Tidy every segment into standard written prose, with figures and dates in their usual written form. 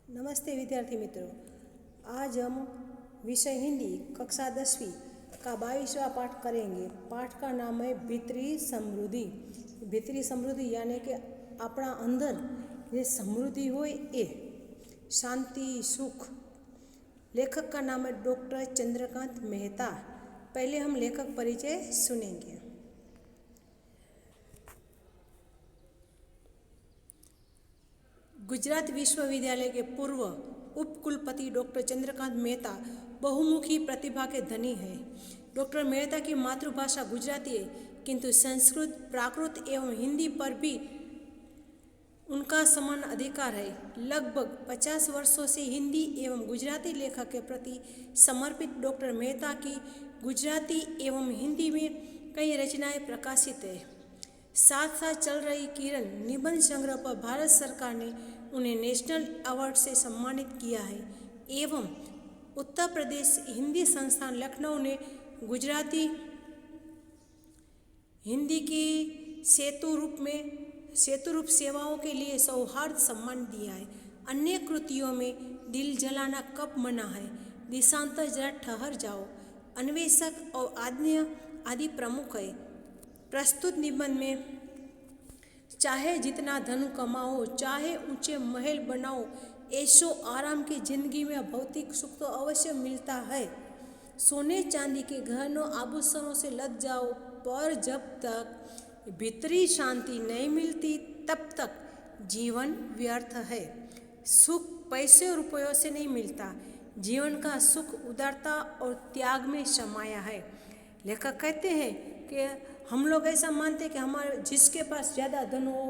नमस्ते विद्यार्थी मित्रों। आज हम विषय हिंदी कक्षा 10वीं का 22वां पाठ करेंगे। पाठ का नाम है भीतरी समृद्धि। भीतरी समृद्धि यानी कि अपना अंदर જે સમૃદ્ધિ હોય એ શાંતિ સુખ। लेखक का नाम है डॉक्टर चंद्रकांत मेहता। पहले हम लेखक परिचय सुनेंगे। गुजरात विश्वविद्यालय के पूर्व उपकुलपति डॉक्टर चंद्रकांत मेहता बहुमुखी प्रतिभा के धनी हैं। डॉक्टर मेहता की मातृभाषा गुजराती है, किंतु संस्कृत, प्राकृत एवं हिंदी पर भी उनका समान अधिकार है। लगभग 50 वर्षों से हिंदी एवं गुजराती लेखक के प्रति समर्पित डॉक्टर मेहता की गुजराती एवं हिंदी में कई रचनाएं प्रकाशित है। साथ साथ चल रही किरण निबंध संग्रह पर भारत सरकार ने उन्हें नेशनल अवार्ड से सम्मानित किया है एवं उत्तर प्रदेश हिंदी संस्थान लखनऊ ने गुजराती हिंदी की सेतु रूप सेवाओं के लिए सौहार्द सम्मान दिया है। अन्य कृतियों में दिल जलाना कब मना है, दिशांतर जरा ठहर जाओ, अन्वेषक और आदि प्रमुख है। प्रस्तुत निबंध में चाहे जितना धन कमाओ, चाहे ऊंचे महल बनाओ, ऐशो आराम की जिंदगी में भौतिक सुख तो अवश्य मिलता है। सोने चांदी के गहनों आभूषणों से लद जाओ, पर जब तक भीतरी शांति नहीं मिलती तब तक जीवन व्यर्थ है। सुख पैसे रुपयों से नहीं मिलता। जीवन का सुख उदारता और त्याग में समाया है। लेखक कहते हैं कि हम लोग ऐसा मानते हैं कि हमारे जिसके पास ज़्यादा धन हो,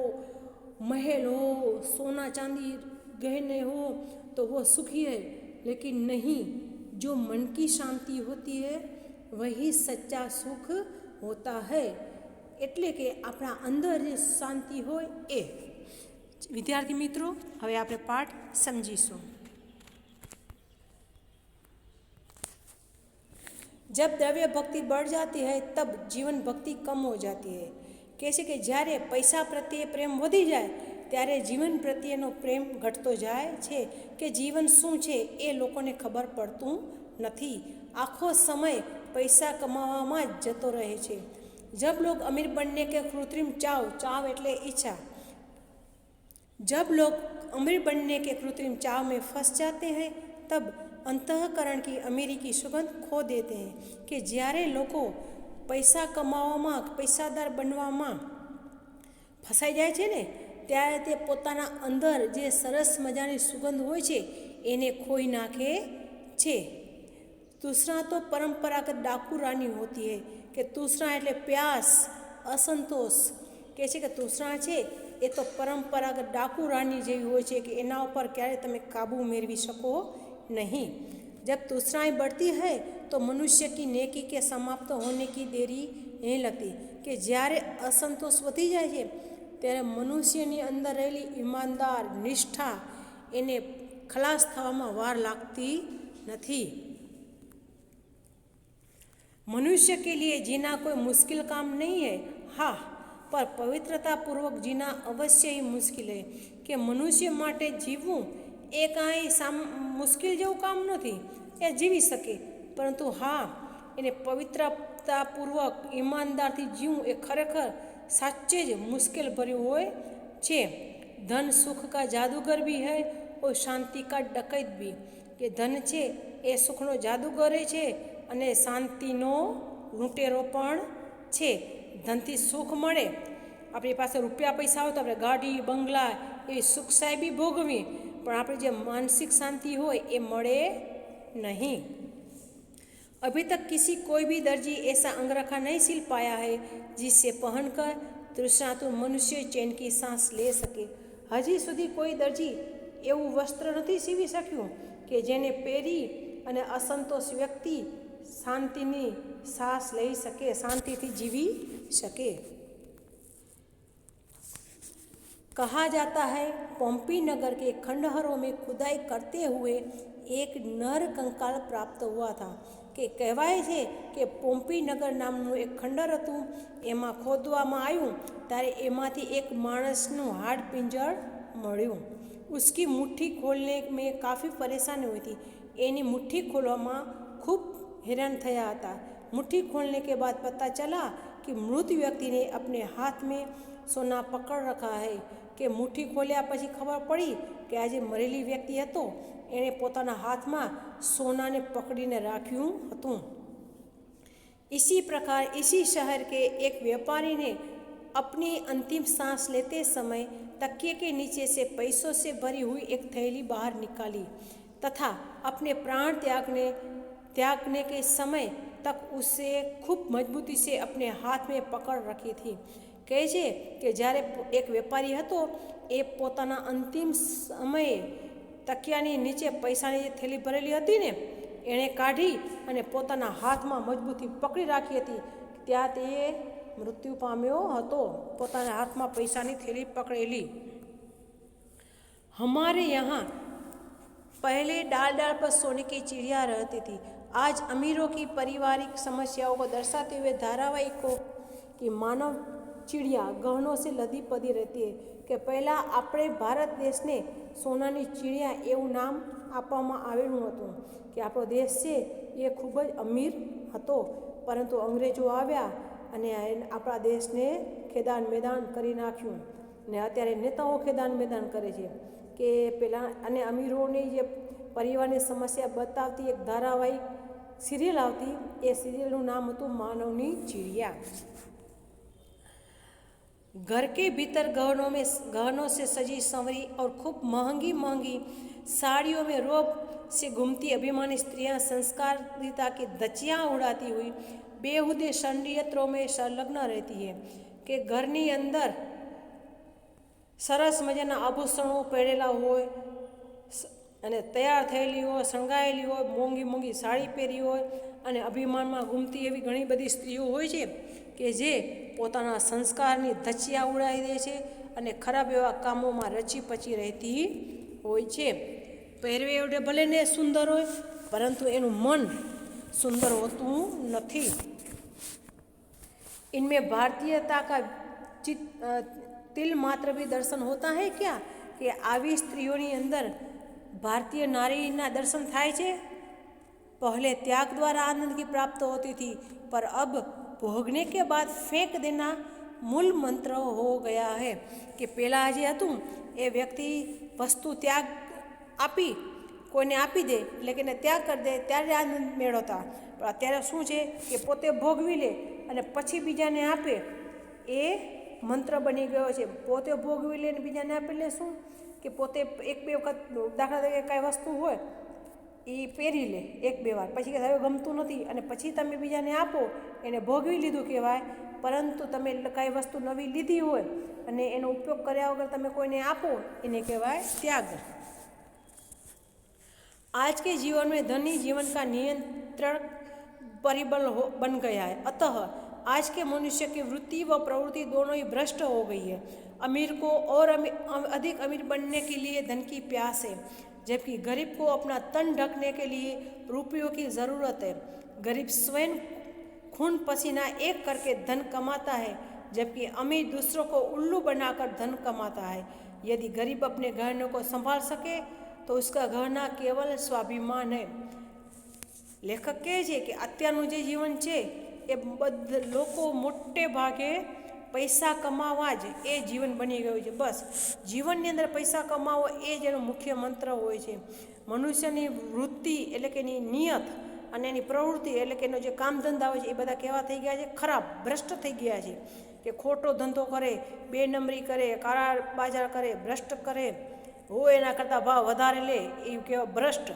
महल हो, सोना चांदी गहने हो तो वो सुखी है, लेकिन नहीं, जो मन की शांति होती है वही सच्चा सुख होता है। એટલે કે આપણા અંદર જે શાંતિ હોય એ। વિદ્યાર્થી મિત્રો, હવે આપણે પાઠ સમજીશું। जब द्रव्य भक्ति बढ़ जाती है तब जीवन भक्ति कम हो जाती है। कैसे कि જ્યારે પૈસા પ્રત્યે પ્રેમ વધી જાય ત્યારે જીવન પ્રત્યેનો પ્રેમ ઘટતો જાય છે કે જીવન શું છે એ લોકોને ખબર પડતું નથી। આખો સમય પૈસા કમાવામાં જ જતો રહે છે। जब लोग अमीर बनने के कृत्रिम चाव એટલે इच्छा, जब लोग अमीर बनने के कृत्रिम चाव में फंस जाते हैं तब अंतःकरण की अमीरी की सुगंध खो देते हैं। कि જ્યારે લોકો પૈસા કમાવામાં, પૈસાદાર બનવામાં ફસાઈ જાય છે ને, ત્યારે તે પોતાના અંદર જે સરસ મજાની સુગંધ હોય છે એને ખોઈ નાખે છે। तूसरा तो परंपरागत डाकू रानी होती है कि तूसरा એટલે प्यास, असंतोष। કહે છે કે તૂસરા છે એ તો પરંપરાગત ડાકુ રાની જેવી હોય છે કે એના ઉપર ક્યારે તમે કાબू મેળવી શકો नहीं। जब तूसराएँ बढ़ती है तो मनुष्य की नेकी के समाप्त होने की देरी नहीं लगती। कि જ્યારે असंतोष વધી જાય છે ત્યારે મનુષ્યની અંદર રહેલી ઈમાનદાર નિષ્ઠા એને ખલાસ થવામાં વાર લાગતી નથી। मनुष्य के लिए जीना कोई मुश्किल काम नहीं है, हाँ, पर पवित्रता पूर्वक जीना अवश्य ही मुश्किल है। कि मनुष्य माटे जीवવું એ કાંઈ મુશ્કેલ જેવું કામ નથી, એ જીવી શકે, પરંતુ હા, એને પવિત્રતાપૂર્વક ઈમાનદારથી જીવવું એ ખરેખર સાચે જ મુશ્કેલ ભર્યું હોય છે। ધન સુખ का जादूगर भी है और शांति का डकैत भी। કે ધન છે એ સુખનો જાદુગર છે અને શાંતિનો લૂંટેરો પણ છે। ધનથી સુખ મળે, આપણી પાસે રૂપિયા પૈસા હોય તો આપણે ગાડી બંગલા એવી સુખ સાહેબી ભોગવીએ, પણ આપણી જે માનસિક शांति હોય એ મળે नहीं। अभी तक कोई भी दर्जी ऐसा अंगरखा नहीं सिल पाया है जिससे पहनकर तृष्णातुर मनुष्य चैन की सांस ले सके। हजी सुधी कोई दर्जी એવું વસ્ત્ર નથી સીવી શક્યું કે જેને પહેરી અને असंतोष व्यक्ति शांतिनी सांस लई सके, शांतिथी जीवी सके। कहा जाता है पोम्पी नगर के खंडहरों में खुदाई करते हुए एक नर कंकाल प्राप्त हुआ था। કે કહેવાય છે કે પોમ્પી નગર નામનું એક ખંડર હતું, એમાં ખોદવામાં આવ્યું ત્યારે એમાંથી એક માણસનું હાડ પિંજર મળ્યું। उसकी मुट्ठी खोलने में काफ़ी परेशानी हुई थी। एनी मुट्ठी खोलવામાં खूब हैरान થયા હતા। मुट्ठी खोलने के बाद पता चला कि मृत व्यक्ति ने अपने हाथ में सोना पकड़ रखा है। કે મુઠ્ઠી ખોલ્યા પછી ખબર પડી કે આ જે મરેલી વ્યક્તિ હતો એણે પોતાના હાથમાં સોનાને પકડીને રાખ્યું હતું। इसी प्रकार इसी शहर के एक व्यापारी ने अपनी अंतिम सांस लेते समय तकिए के नीचे से पैसों से भरी हुई एक थैली बाहर निकाली तथा अपने प्राण त्यागने के समय तक उसे खूब मजबूती से अपने हाथ में पकड़ रखी थी। કહે છે કે જ્યારે એક વેપારી હતો એ પોતાના અંતિમ સમયે તકિયાની નીચે પૈસાની જે થેલી ભરેલી હતી ને એણે કાઢી અને પોતાના હાથમાં મજબૂતી પકડી રાખી હતી। ત્યાં તે મૃત્યુ પામ્યો હતો, પોતાના હાથમાં પૈસાની થેલી પકડેલી। हमारे यहाँ पहले डाल डाल पर सोने की चिड़िया रहती थी। आज अमीरों की पारिवारिक समस्याओं को दर्शाते हुए धारावाहिकों की मानव चिड़िया गहनों से लदी पदी रहती है। કે પહેલાં આપણે ભારત દેશને સોનાની ચીડિયા એવું નામ આપવામાં આવેલું હતું કે આપણો દેશ છે એ ખૂબ જ અમીર હતો, પરંતુ અંગ્રેજો આવ્યા અને આપણા દેશને ખેદાન મેદાન કરી નાખ્યું ને અત્યારે નેતાઓ ખેદાન મેદાન કરે છે કે પહેલાં અને અમીરોની જે પરિવારની સમસ્યા બતાવતી એક ધારાવાહિક સિરિયલ આવતી, એ સિરિયલનું નામ હતું માનવની ચીડિયા। घर के भीतर गहनों से सजी संवरी और खूब महंगी महंगी साड़ियों में रोब से घूमती अभिमानी स्त्रियां संस्कारिता की धज्जियां उड़ाती हुई बेहुदे षड्यंत्रों में संलग्न रहती है। कि घरनी अंदर सरस मजाना आभूषणों पहेरेला होय અને તૈયાર થયેલી હોય, શણગાયેલી હોય, મોંઘી મોંઘી સાડી પહેરી હોય અને અભિમાનમાં ઘૂમતી એવી ઘણી બધી સ્ત્રીઓ હોય છે કે જે પોતાના સંસ્કારની ધચ્ચિયા ઉડાવી દે છે અને ખરાબ એવા કામોમાં રચી પચી રહેતી હોય છે। પહેરવે એવડે ભલે ને સુંદર હોય, પરંતુ એનું મન સુંદર હોતું નથી। इनमें भारतीयता का तिल मात्र भी दर्शन होता है क्या? कि આવી સ્ત્રીઓની અંદર भारतीय नारीना दर्शन थाय छे। पहले त्याग द्वारा आनंद की प्राप्त होती थी, पर अब भोगने के बाद फेंक देना मूल मंत्र हो गया है। कि पहला जे हतुं ए व्यक्ति वस्तु त्याग आपी कोईने आपी दे એટલે કે त्याग कर दे त्यारे आनंद मेळवता, पण अत्यारे शुं छे कि पोते भोगवी ले અને પછી બીજાને આપે એ મંત્ર બની ગયો છે। પોતે ભોગવી લે ને બીજાને આપે એટલે શું કે પોતે એક બે વખત દાખલા તરીકે કાંઈ વસ્તુ હોય એ પહેરી લે એક બે વાર, પછી કે હવે ગમતું નથી અને પછી તમે બીજાને આપો એને ભોગવી લીધું કહેવાય। પરંતુ તમે કાંઈ વસ્તુ નવી લીધી હોય અને એનો ઉપયોગ કર્યા વગર તમે કોઈને આપો એને કહેવાય त्याग। आज के जीवन में धनी जीवन का नियंत्रण परिबल बन गया है। अतः आज के मनुष्य की वृत्ति व प्रवृत्ति दोनों ही भ्रष्ट हो गई है। अमीर को और अधिक अमीर बनने के लिए धन की प्यास है, जबकि गरीब को अपना तन ढकने के लिए रुपयों की ज़रूरत है। गरीब स्वयं खून पसीना एक करके धन कमाता है, जबकि अमीर दूसरों को उल्लू बनाकर धन कमाता है। यदि गरीब अपने गहनों को संभाल सके तो उसका गहना केवल स्वाभिमान है। लेखक कहे છે કે અત્યારનું જે જીવન છે એ લોકો મોટે ભાગે પૈસા કમાવા જ એ જીવન બની ગયું છે। બસ જીવનની અંદર પૈસા કમાવો એ જ એનો મુખ્ય મંત્ર હોય છે। મનુષ્યની વૃત્તિ એટલે કે એની નિયત અને એની પ્રવૃત્તિ એટલે કે એનો જે કામ ધંધા હોય છે એ બધા કેવા થઈ ગયા છે? ખરાબ, ભ્રષ્ટ થઈ ગયા છે। કે ખોટો ધંધો કરે, બે નંબરી કરે, કાળા બાજાર કરે, ભ્રષ્ટ કરે, હોય એના કરતાં ભાવ વધારે લે એ કહેવાય ભ્રષ્ટ।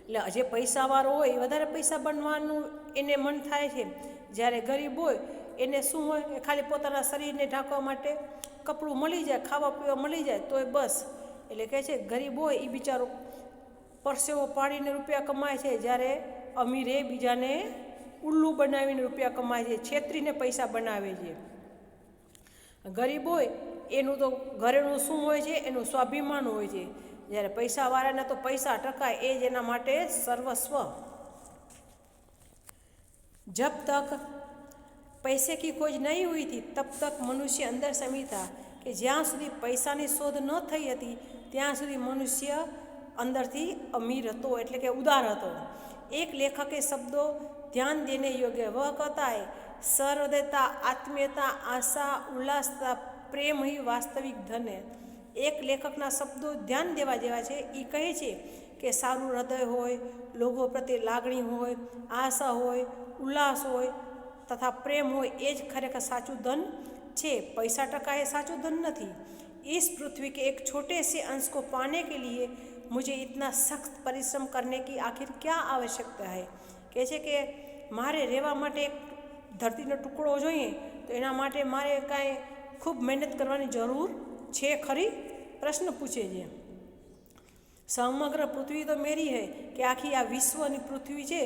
એટલે જે પૈસાવાળો હોય એ વધારે પૈસા બનવાનું એને મન થાય છે, જ્યારે ગરીબ હોય એને શું હોય કે ખાલી પોતાના શરીરને ઢાંકવા માટે કપડું મળી જાય, ખાવા પીવા મળી જાય તોય બસ। એટલે કહે છે ગરીબ હોય એ બિચારો પરસેવો પાડીને રૂપિયા કમાય છે, જ્યારે અમીરે બીજાને ઉલ્લુ બનાવીને રૂપિયા કમાય છે, છેતરીને પૈસા બનાવે છે। ગરીબ હોય એનું તો ઘરેનું શું હોય છે? એનું સ્વાભિમાન હોય છે, જ્યારે પૈસાવાળાના તો પૈસા ટકા એ જ એના માટે સર્વસ્વ। जब तक पैसे की खोज नहीं हुई थी तब तक मनुष्य अंदर समी था। કે જ્યાં સુધી પૈસાની શોધ ન થઈ હતી ત્યાં સુધી મનુષ્ય અંદરથી અમીર હતો, એટલે કે ઉદાર હતો. એક લેખકે શબ્દો ધ્યાન દેને યોગ્ય વહ कहता है सहृदयता, आत्मीयता, आशा, उल्लासता, प्रेम ही वास्तविक धन है. એક લેખકના શબ્દો ધ્યાન દેવા જેવા છે. એ કહે છે કે સારું હૃદય હોય, લોકો પ્રત્યે લાગણી હોય, આશા હોય, ઉલ્લાસ હોય તથા પ્રેમ હોય, એ જ ખરેખર સાચું ધન છે. पैसा टका ये साचू धन नहीं. इस पृथ्वी के एक छोटे से अंश को पाने के लिए मुझे इतना सख्त परिश्रम करने की आखिर क्या आवश्यकता है. કહે છે કે મારે રહેવા માટે એક ધરતીનો ટુકડો જોઈએ તો એના માટે મારે કાંઈ ખૂબ મહેનત કરવાની જરૂર છે ખરી? પ્રશ્ન પૂછે છે. સમગ્ર પૃથ્વી તો મેરી હૈ, કે આખી આ વિશ્વની પૃથ્વી છે,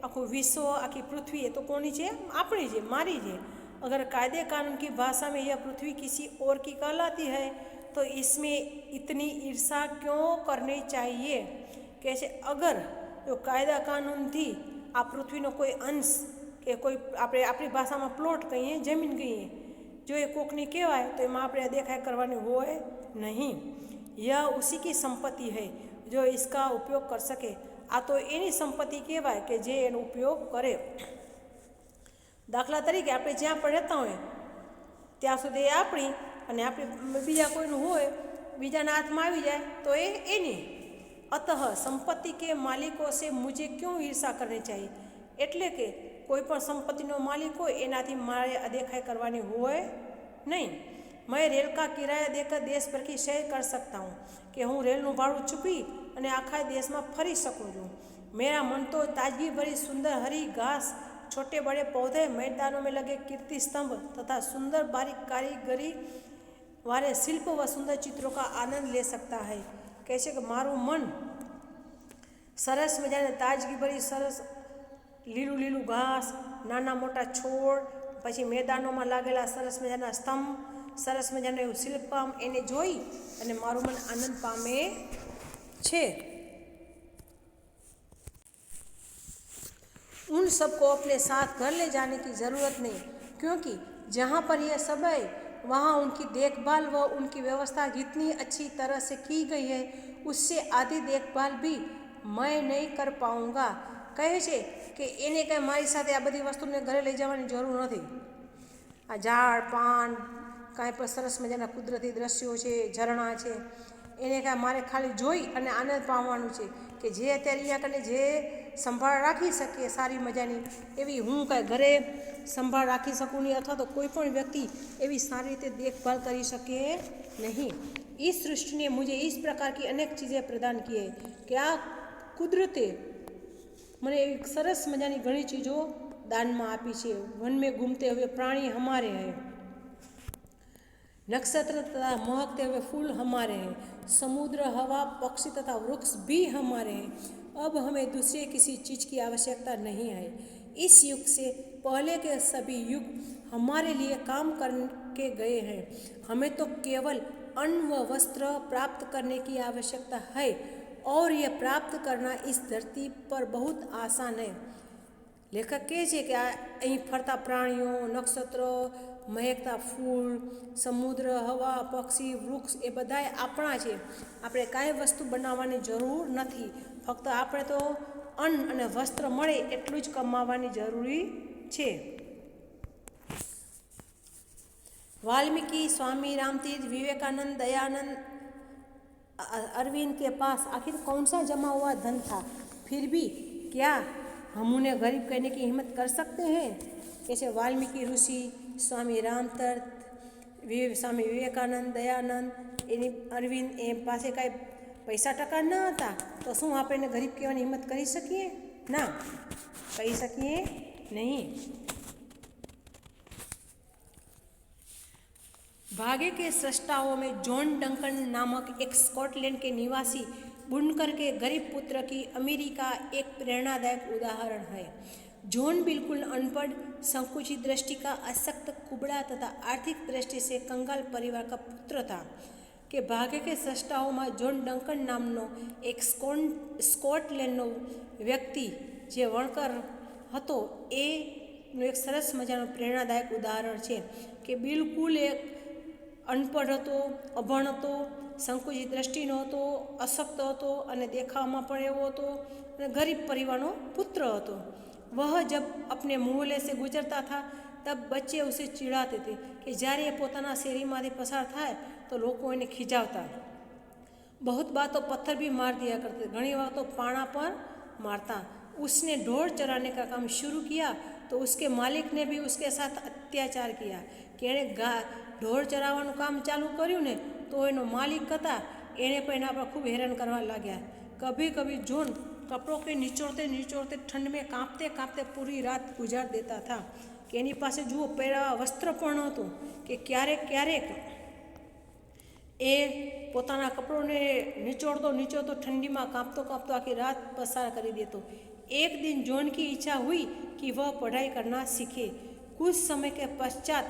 આખું વિશ્વ, આખી પૃથ્વી એ તો કોની છે? આપણી છે, મારી છે. अगर कायदे कानून की भाषा में यह पृथ्वी किसी और की कहलाती है तो इसमें इतनी ईर्षा क्यों करनी चाहिए. કહે છે અગર જો કાયદા કાનૂનથી આ પૃથ્વીનો કોઈ અંશ કે કોઈ આપણી ભાષામાં પ્લોટ કહીએ, જમીન કહીએ, જો એ કોકની કહેવાય તો એમાં આપણે દેખાય કરવાની હોય નહીં. यह उसी की संपत्ति है जो इसका उपयोग कर सके. આ તો એની સંપત્તિ કહેવાય કે જે એનો ઉપયોગ કરે. દાખલા તરીકે આપણે જ્યાં પણ રહેતા હોય ત્યાં સુધી એ આપણી, અને આપણે બીજા કોઈનું હોય, બીજાના હાથમાં આવી જાય તો એ એની. અતઃ સંપત્તિ કે માલિકો સે મુझे ક્यों ઈર્ષા કરવી चाहिए. એટલે કે કોઈ પણ સંપત્તિનો માલિક હોય એનાથી મારે અદેખાઈ કરવાની હોય નહીં. मैं रेल का किराया देकर देश भर की सैर कर सकता हूँ, કે હું રેલનું ભાડું ચૂકવી અને આખા દેશમાં ફરી શકું છું. मेरा मन तो ताजगी भरी सुंदर हरी घास, छोटे बड़े पौधे, मैदानों में लगे कीर्ति स्तंभ तथा सुंदर बारीक कारीगरी वाले शिल्प व सुंदर चित्रों का आनंद ले सकता है. કહે છે કે મારું મન સરસ મજાને તાજગી ભરી સરસ લીલું લીલું ઘાસ, નાના મોટા છોડ, પછી મેદાનોમાં લાગેલા સરસ મજાના સ્તંભ, સરસ મજાનું એવું શિલ્પકામ, એને જોઈ અને મારું મન આનંદ પામે છે. उन सबको अपने साथ घर ले जाने की ज़रूरत नहीं, क्योंकि जहाँ पर यह सब है वहाँ उनकी देखभाल व उनकी व्यवस्था जितनी अच्छी तरह से की गई है उससे आधी देखभाल भी मैं नहीं कर पाऊँगा. કહે છે કે એને કાંઈ મારી સાથે આ બધી વસ્તુને ઘરે લઈ જવાની જરૂર નથી. આ ઝાડ પાન, કાંઈ પણ સરસ મજાના કુદરતી દ્રશ્યો છે, ઝરણા છે, એને કાંઈ મારે ખાલી જોઈ અને આનંદ પામવાનું છે. કે જે અત્યારે અહીંયા કને જે સંભાળ રાખી શકીએ સારી મજાની, એવી હું કાંઈ ઘરે સંભાળ રાખી શકું નહીં, અથવા તો કોઈ પણ વ્યક્તિ એવી સારી રીતે देखभाल કરી શકે નહીં. इस सृष्टि ने मुझे इस प्रकार की अनेक चीज़ें प्रदान की है कि આ કુદરતે મને એક સરસ મજાની ઘણી ચીજો દાનમાં આપી છે. વન में घूमते हुए प्राणी हमारे हैं, नक्षत्र तथा महकते हुए फूल हमारे हैं, समुद्र, हवा, पक्षी तथा वृक्ष भी हमारे हैं. अब हमें दूसरे किसी चीज़ की आवश्यकता नहीं है. इस युग से पहले के सभी युग हमारे लिए काम करके गए हैं. हमें तो केवल अन्न व वस्त्र प्राप्त करने की आवश्यकता है और यह प्राप्त करना इस धरती पर बहुत आसान है. લેખક કહે છે કે આ અહીં ફરતા પ્રાણીઓ, નક્ષત્રો, મહેકતા ફૂલ, સમુદ્ર, હવા, પક્ષી, વૃક્ષ એ બધાય આપણા છે. આપણે કાંઈ વસ્તુ બનાવવાની જરૂર નથી, ફક્ત આપણે તો અન્ન અને વસ્ત્ર મળે એટલું જ કમાવાની જરૂરી છે. वाल्मीकि, स्वामी रामतीर्थ, विवेकानंद, दयानंद, अरविंद के पास आखिर कौन सा जमा हुआ धन था, फिर भी क्या हम उन्हें गरीब कहने की हिम्मत कर सकते हैं. जैसे वाल्मीकि ऋषि, स्वामी रामतीर्थ, स्वामी विवेकानंद, दयानंद, એની અરવિંદ એ પાસે કાંઈ પૈસા ટકા ન હતા તો શું આપણે એને ગરીબ કહેવાની હિંમત કરી શકીએ? ના, કહી શકીએ નહીં. भाग्य के सृष्टाओं में जॉन डंकन नामक एक स्कॉटलैंड के निवासी बुनकर के गरीब पुत्र की अमीरी का एक प्रेरणादायक उदाहरण है. जॉन बिल्कुल अनपढ़, संकुचित दृष्टि का, अशक्त, कुबड़ा तथा आर्थिक दृष्टि से कंगाल परिवार का पुत्र था. કે ભાગ્ય કે સૃષ્ટાઓમાં જોન ડંકન નામનો એક સ્કોટલેન્ડનો વ્યક્તિ જે વણકર હતો એનું એક સરસ મજાનું પ્રેરણાદાયક ઉદાહરણ છે કે બિલકુલ એક અનપઢ હતો, અભણ હતો, સંકુચિત દ્રષ્ટિનો હતો, અશક્ત હતો અને દેખાવમાં પણ એવો હતો અને ગરીબ પરિવારનો પુત્ર હતો। वह जब अपने मोहल्ले से गुजरता था तब बच्चे उसे चिढ़ाते थे कि જ્યારે એ પોતાના શેરીમાંથી પસાર થાય તો લોકો એને ખીજાવતા। बहुत बार तो पत्थर भी मार दिया करते, घनी बार तो पाना पर मारता। उसने ढोर चराने का काम शुरू किया तो उसके मालिक ने भी उसके साथ अत्याचार किया कि एणे ढोर चरावવાનું કામ ચાલુ કર્યું ને તો એનો માલિક હતા એણે પણ એના પર ખૂબ હેરાન કરવા લાગ્યા। कभी कभी जॉन कपड़ों के निचोड़ते निचोड़ते ठंड में कांपते कांपते पूरी रात गुजार देता था कि એની પાસે જુઓ પહેરાવા વસ્ત્ર પણ નહોતું કે ક્યારેક ક્યારેક એ પોતાના કપડોને निचोड़तो निचोड़तो ठंडी में कांपतो कांपतो आखी रात पसार कर देतो। एक दिन जॉन की इच्छा हुई कि वह पढ़ाई करना सीखे। कुछ समय के पश्चात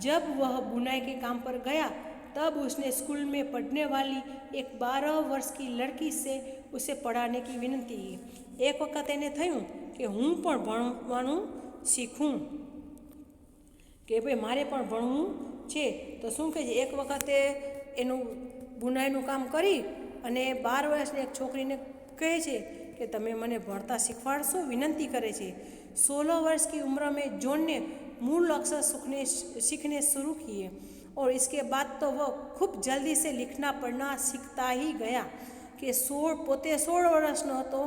जब वह बुनाई के काम पर गया तब उसने स्कूल में पढ़ने वाली एक 12 वर्ष की लड़की से उसे पढ़ाने की विनती की। एक वक्त એને થયું કે હું પણ ભણવાનું શીખું કે ભાઈ મારે પણ ભણવું છે। તો શું કહે છે, એક વખતે એનું બુનાઈનું કામ કરી અને 12 વર્ષની એક છોકરીને કહે છે कि तमे मने भणता सीखवाड़शो, विनंती करे छे। 16 वर्ष की उम्र में जॉन ने मूल अक्षर सीखने शुरू किए और इसके बाद तो वह खूब जल्दी से लिखना पढ़ना सीखता ही गया कि पोते 16 वर्षनो हतो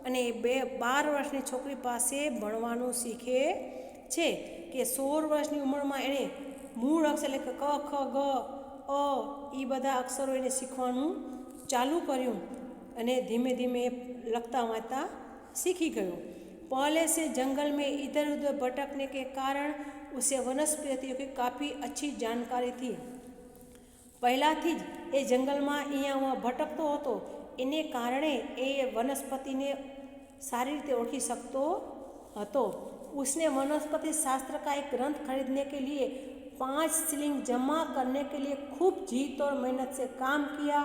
अने 12 वर्षनी छोकरी पासे भणवानुं सीखे छे कि 16 वर्षनी उंमरमां एणे मूळ अक्षर એટલે ક ખ ગ અ ई बधा अक्षरो एने सीखवानुं चालू कर्युं अने धीमे धीमे लखता वाँचता सीखी गयो। पहले से जंगल में इधर उधर भटकने के कारण उसे वनस्पतियों की काफ़ी अच्छी जानकारी थी। પહેલાંથી જ એ જંગલમાં અહીંયા ઉहाँ ભટકતો હતો એને કારણે એ વનસ્પતિને સારી રીતે ઓળખી શકતો હતો। उसने वनस्पति शास्त्र का एक ग्रंथ खरीदने के लिए 5 शिलिंग जमा करने के लिए खूब जीत और मेहनत से काम किया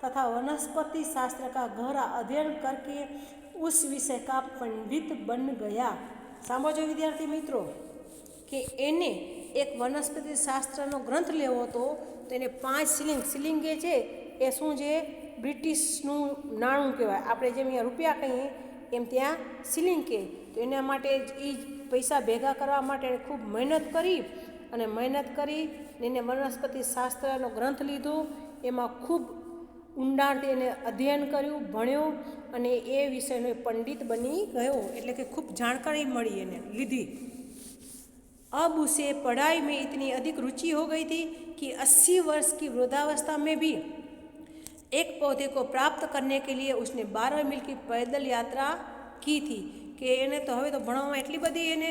तथा वनस्पति शास्त्र का गहरा अध्ययन करके उस विषय का पंडित बन गया। सामझो विद्यार्थी मित्रों कि एने एक वनस्पति शास्त्रનો ગ્રંથ લેવો હતો તો એને 5 શિલિંગ છે એ શું છે, બ્રિટિશનું નાણું કહેવાય। આપણે જેમ અહીંયા રૂપિયા કહીએ એમ ત્યાં શિલિંગ કહે। તો એના માટે એ પૈસા ભેગા કરવા માટે એણે ખૂબ મહેનત કરી અને મહેનત કરી એને વનસ્પતિ શાસ્ત્રનો ગ્રંથ લીધો, એમાં ખૂબ ઊંડાણથી એને અધ્યયન કર્યું, ભણ્યો અને એ વિષયનો પંડિત બની ગયો, એટલે કે ખૂબ જાણકારી મળી એને લીધી। अब उसे पढ़ाई में इतनी अधिक रुचि हो गई थी कि 80 वर्ष की वृद्धावस्था में भी एक पौधे को प्राप्त करने के लिए उसने 12 मील की पैदल यात्रा की थी कि એને તો હવે તો ભણવામાં એટલી બધી એને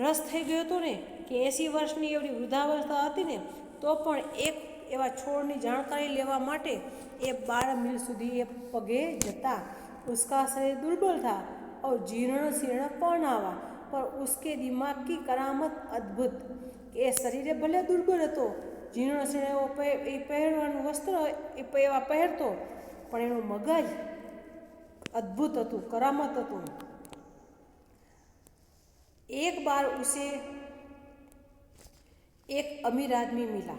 રસ થઈ ગયો હતો ને કે 80 વર્ષની એવડી વૃદ્ધાવસ્થા હતી ને તો પણ એક એવા છોડની જાણકારી લેવા માટે એ 12 મીલ સુધી એ પગે જતા। उसका शरीर दुर्बल था और जीर्ण शीर्ण पहनावा पर उसके दिमाग की करामत अद्भुत। એ શરીરે ભલે દુર્બળ હતો, જીર્ણ શીર્ણ એવો એ પહેરવાનું વસ્ત્ર એવા પહેરતો પણ એનું મગજ અદ્ભુત હતું, કરામત હતું। एक बार उसे एक अमीर आदमी मिला।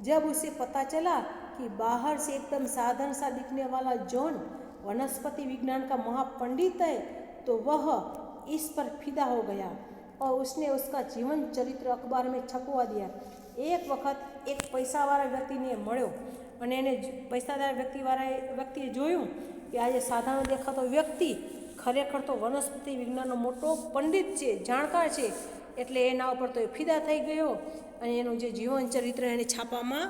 जब उसे पता चला कि बाहर से एकदम साधारण सा दिखने वाला जॉन वनस्पति विज्ञान का महापंडित है तो वह इस पर फिदा हो गया और उसने उसका जीवन चरित्र अखबार में छपवा दिया। एक वक्त एक पैसावाળા વ્યક્તિને મળ્યો અને એને પૈસાદાર વ્યક્તિએ જોયું કે આ જે સાધારણ દેખાતો વ્યક્તિ ખરેખર તો વનસ્પતિ વિજ્ઞાનનો મોટો પંડિત છે, જાણકાર છે, એટલે એના ઉપર તો એ ફિદા થઈ ગયો અને એનું જે જીવન ચરિત્ર એને છાપામાં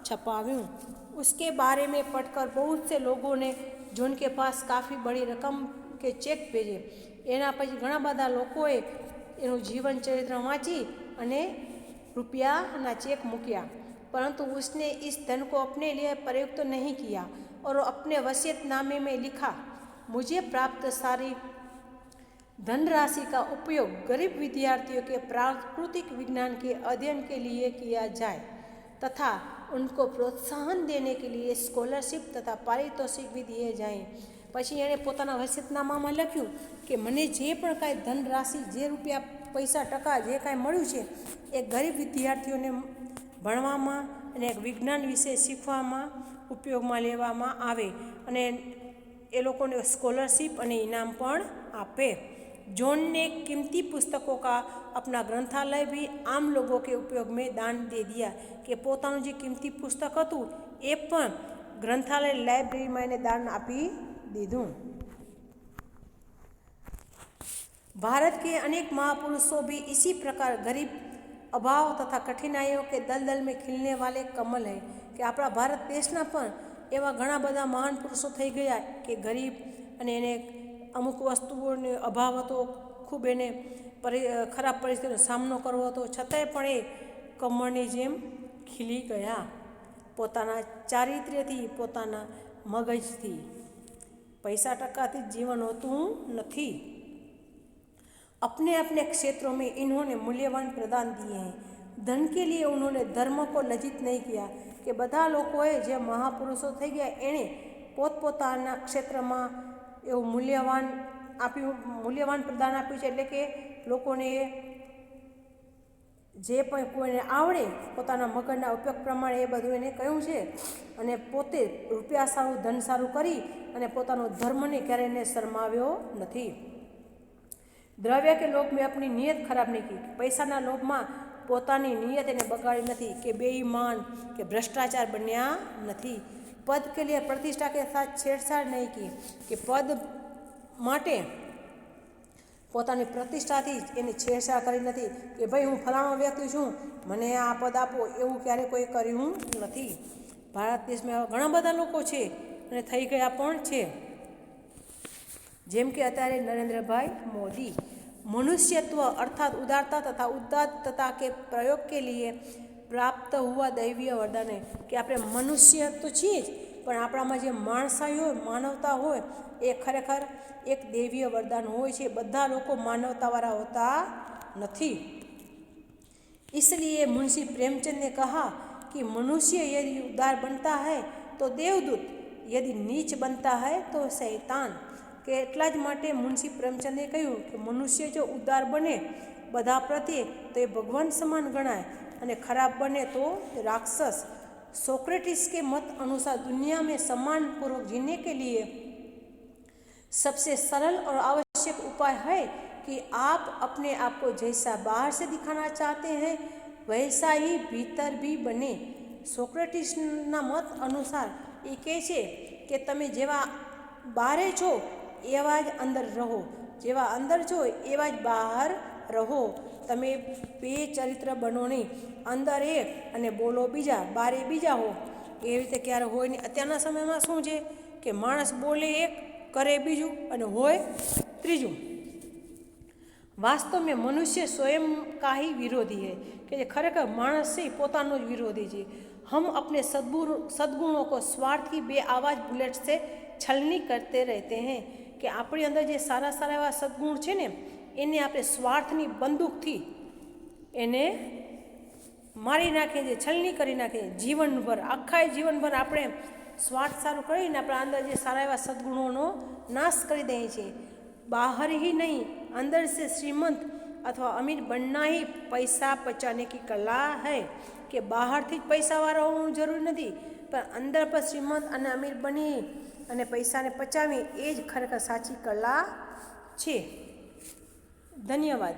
छपाव्યું। उसके बारे में पढ़कर बहुत से लोगों ने जॉन के पास काफ़ी बड़ी रकम के चेक भेजे। એના પછી ઘણા બધા લોકોએ એનું જીવન ચરિત્ર વાંચી અને રૂપિયાના ચેક મૂક્યા, परंतु उसने इस धन को अपने लिए प्रयुक्त नहीं किया और अपने वसीयतनामे में लिखा, मुझे प्राप्त सारी धनराशि का उपयोग गरीब विद्यार्थियों के प्राकृतिक विज्ञान के अध्ययन के लिए किया जाए तथा उनको प्रोत्साहन देने के लिए स्कॉलरशिप तथा पारितोषिक भी दिए जाएं। પછી એણે પોતાના વસિયતનામામાં લખ્યું કે મને જે પણ કાંઈ ધનરાશિ, જે રૂપિયા પૈસા ટકા જે કાંઈ મળ્યું છે એ ગરીબ વિદ્યાર્થીઓને ભણવામાં અને એક વિજ્ઞાન વિશે શીખવામાં ઉપયોગમાં લેવામાં આવે અને એ લોકોને स्कॉलरशिप અને इनाम પણ આપે। जॉन ने कीमती पुस्तकों का अपना ग्रंथालय भी आम लोगों के उपयोग में दान दे दिया कि પોતાનું જે કિંમતી પુસ્તક હતું એ પણ ગ્રંથાલય લાઇબ્રેરીમાં એને દાન આપી દીધું। भारत के अनेक महापुरुषों भी इसी प्रकार गरीब अभाव तथा कठिनाइयों के दलदल में खिलने वाले कमल है कि આપણા ભારત દેશના પણ એવા ઘણા બધા મહાન પુરુષો થઈ ગયા કે ગરીબ અને એને અમુક વસ્તુઓનો અભાવ હતો, ખૂબ એને ખરાબ પરિસ્થિતિનો સામનો કરવો હતો, છતાંય પણ એ કમળની જેમ ખીલી ગયા પોતાના ચારિત્ર્યથી, પોતાના મગજથી। પૈસા ટકાથી જીવન હોતું નથી। अपने अपने क्षेत्रों में इन्होंने मूल्यवान प्रदान दिए हैं। धन के लिए उन्होंने धर्म को लज्जित नहीं किया कि બધા લોકોએ જે મહાપુરુષો થઈ ગયા એણે પોતપોતાના ક્ષેત્રમાં એવું મૂલ્યવાન પ્રદાન આપ્યું છે, એટલે કે લોકોને જે પણ કોઈને આવડે પોતાના મગજના ઉપયોગ પ્રમાણે એ બધું એને કહ્યું છે અને પોતે રૂપિયા સારું, ધન સારું કરી અને પોતાનો ધર્મને ક્યારેય એને શરમાવ્યો નથી। દ્રવ્ય કે લોભ મેં अपनी नियत खराब नहीं की, પૈસાના લોભમાં પોતાની નિયત એને બગાડી નથી કે બેઈમાન કે ભ્રષ્ટાચાર બન્યા નથી। પદ કે लिए प्रतिष्ठा के साथ छेड़छाड़ नहीं की કે પદ માટે પોતાની પ્રતિષ્ઠાથી એની છેડછાડ કરી નથી કે ભાઈ હું ફલાણો વ્યક્તિ છું, મને આ પદ આપો, એવું ક્યારે કોઈ કર્યું નથી। ભારત દેશમાં એવા ઘણા બધા લોકો છે અને થઈ ગયા પણ છે, જેમ કે અત્યારે नरेंद्रभाई मोदी। मनुष्यत्व अर्थात उदारता तथा उदात्तता के प्रयोग के लिए प्राप्त हुआ दैवीय वरदान है कि આપણે મનુષ્ય તો છીએ જ, પણ આપણામાં જે માણસાઈ હોય, માનવતા હોય, એ ખરેખર એક દૈવીય વરદાન હોય છે। બધા લોકો માનવતાવાળા હોતા નથી। इसलिए मुंशी प्रेमचंद ने कहा कि मनुष्य यदि उदार बनता है तो देवदूत, यदि नीच बनता है तो शैतान। કે એટલા જ માટે મુનશી પ્રેમચંદે કહ્યું કે મનુષ્ય જો ઉદાર બને બધા પ્રત્યે તો એ ભગવાન સમાન ગણાય અને ખરાબ બને તો राक्षस। सोक्रेटिस के मत अनुसार दुनिया में सम्मान पूर्वक जीने के लिए सबसे सरल और आवश्यक उपाय है कि आप अपने आप को जैसा बाहर से दिखाना चाहते हैं वैसा ही भीतर भी बने। સોક્રેટિસના મત અનુસાર એ કહે છે કે તમે જેવા બહારે છો એવા જ અંદર રહો, જેવા અંદર છો એવા જ બહાર રહો। તમે બે ચરિત્ર બનો નહીં, અંદર એક અને બોલો બીજા, બારે બીજા હો, એ રીતે ક્યારે હોય નહીં। અત્યારના સમયમાં શું છે કે માણસ બોલે એક, કરે બીજું અને હોય ત્રીજું। वास्तव में मनुष्य स्वयं का ही विरोधी है कि જે ખરેખર માણસ છે પોતાનો જ વિરોધી છે। हम अपने सद्गुणों को स्वार्थ की बे आवाज बुलेट से छलनी करते रहते हैं કે આપણી અંદર જે સારા સારા એવા સદ્ગુણ છે ને એને આપણે સ્વાર્થની બંદૂકથી એને મારી નાખીએ છીએ, છલની કરી નાખીએ જીવનભર, આખા જીવનભર આપણે સ્વાર્થ સારું કરીને આપણા અંદર જે સારા એવા સદ્ગુણોનો નાશ કરી દઈએ છીએ। बाहर ही नहीं अंदर से श्रीमंत अथवा अमीर बनना ही पैसा बचाने की कला है કે બહારથી જ પૈસાવાળા હોવું જરૂરી નથી, પણ અંદર પર શ્રીમંત અને અમીર બની અને પૈસાને પચાવી એ જ ખરેખર સાચી કલા છે। ધન્યવાદ।